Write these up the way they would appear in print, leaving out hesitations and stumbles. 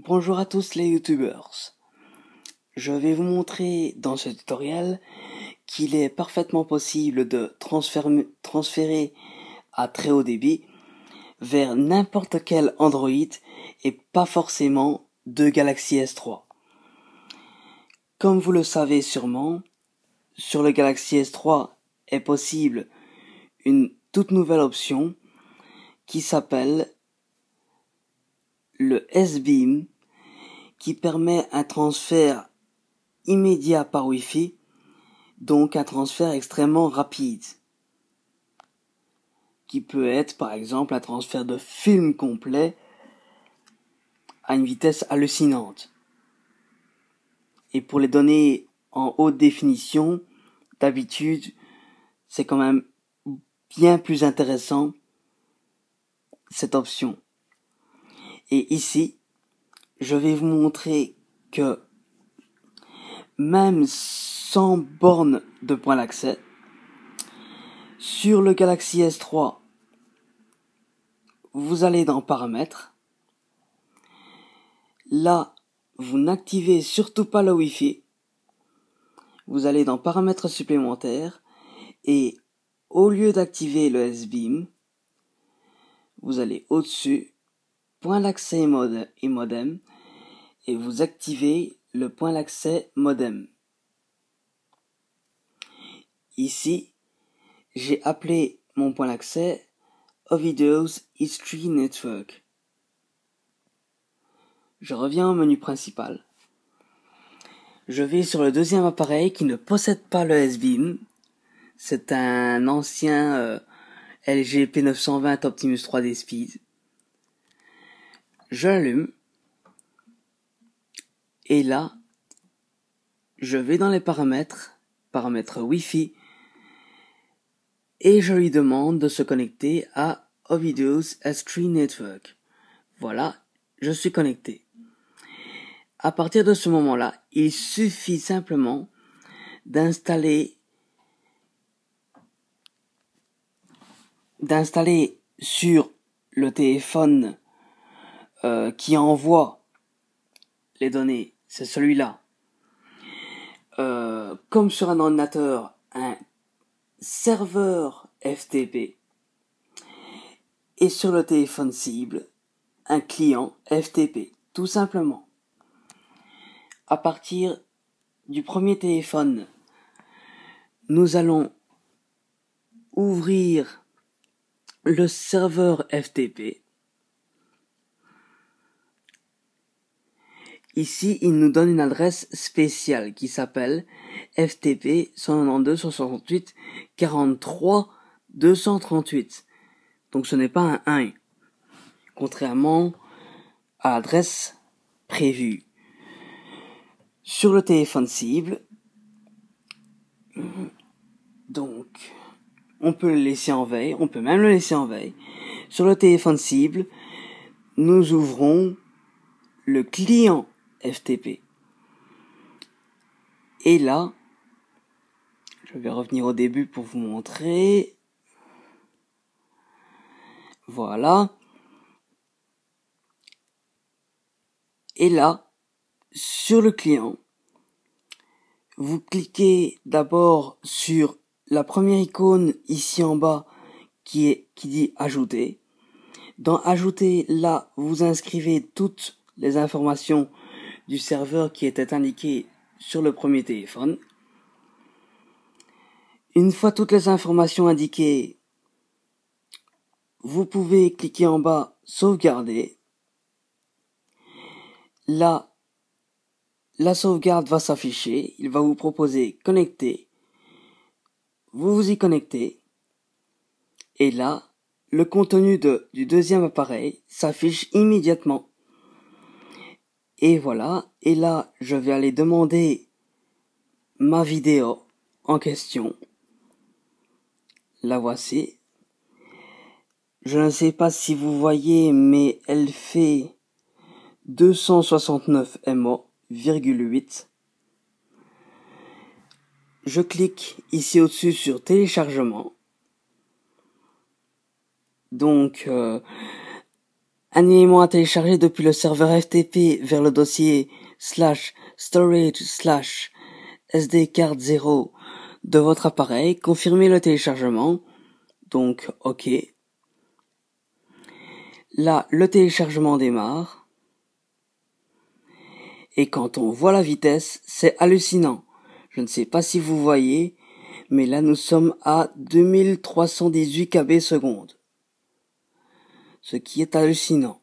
Bonjour à tous les youtubeurs. Je vais vous montrer dans ce tutoriel qu'il est parfaitement possible de transférer à très haut débit vers n'importe quel Android et pas forcément de Galaxy S3. Comme vous le savez sûrement, sur le Galaxy S3 est possible une toute nouvelle option qui s'appelle le S-Beam, qui permet un transfert immédiat par Wi-Fi, donc un transfert extrêmement rapide, qui peut être par exemple un transfert de film complet à une vitesse hallucinante. Et pour les données en haute définition, d'habitude, c'est quand même bien plus intéressant cette option. Et ici, je vais vous montrer que même sans borne de point d'accès, sur le Galaxy S3, vous allez dans Paramètres. Là, vous n'activez surtout pas le Wi-Fi. Vous allez dans Paramètres supplémentaires et au lieu d'activer le S-Beam, vous allez au-dessus, point d'accès et modem, et vous activez le point d'accès modem. Ici, j'ai appelé mon point d'accès Ovideos History Network. Je reviens au menu principal. Je vais sur le deuxième appareil qui ne possède pas le S-Beam. C'est un ancien LG P920 Optimus 3D Speed. Je l'allume. Et là, je vais dans les paramètres Wi-Fi, et je lui demande de se connecter à Ovideos S3 Network. Voilà, je suis connecté. À partir de ce moment-là, il suffit simplement d'installer sur le téléphone qui envoie les données, c'est celui-là. Comme sur un ordinateur, un serveur FTP, et sur le téléphone cible, un client FTP, tout simplement. À partir du premier téléphone, nous allons ouvrir le serveur FTP. Ici, il nous donne une adresse spéciale qui s'appelle FTP 192.168.43.238. Donc ce n'est pas un 1, contrairement à l'adresse prévue. Sur le téléphone cible, donc on peut le laisser en veille, on peut même le laisser en veille. Sur le téléphone cible, nous ouvrons le client FTP. Et là, je vais revenir au début pour vous montrer. Voilà. Et là, sur le client, vous cliquez d'abord sur la première icône ici en bas qui dit ajouter. Dans ajouter, là, vous inscrivez toutes les informations du serveur qui étaient indiquées sur le premier téléphone. Une fois toutes les informations indiquées, vous pouvez cliquer en bas sauvegarder. Là, la sauvegarde va s'afficher. Il va vous proposer connecter. Vous vous y connectez. Et là, le contenu du deuxième appareil s'affiche immédiatement. Et voilà. Et là, je vais aller demander ma vidéo en question. La voici. Je ne sais pas si vous voyez, mais elle fait 269 MO,8. Je clique ici au-dessus sur téléchargement. Donc, un élément à télécharger depuis le serveur FTP vers le dossier /storage/sdcard0 de votre appareil. Confirmez le téléchargement. Donc, OK. Là, le téléchargement démarre. Et quand on voit la vitesse, c'est hallucinant. Je ne sais pas si vous voyez, mais là nous sommes à 2318 kb secondes. Ce qui est hallucinant.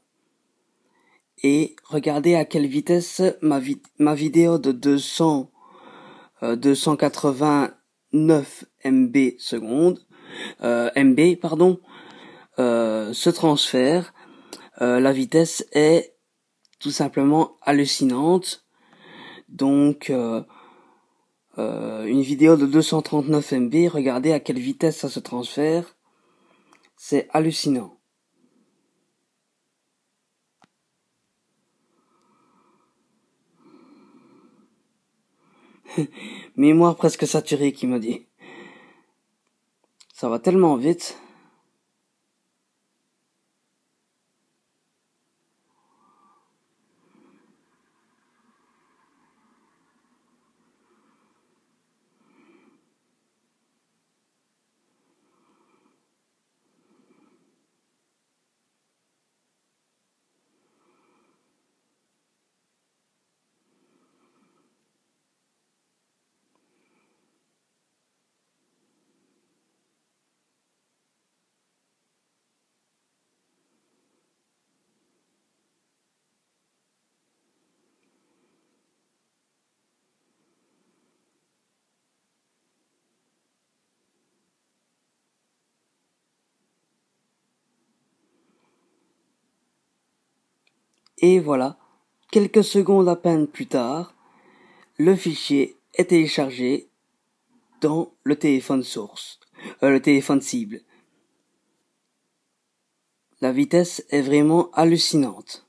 Et regardez à quelle vitesse ma vidéo de 289 MB secondes, MB pardon, se transfère. La vitesse est tout simplement hallucinante. Donc une vidéo de 239 MB, regardez à quelle vitesse ça se transfère. C'est hallucinant. Mémoire presque saturée qui m'a dit. Ça va tellement vite. Et voilà, quelques secondes à peine plus tard, le fichier est téléchargé dans le téléphone source, le téléphone cible. La vitesse est vraiment hallucinante.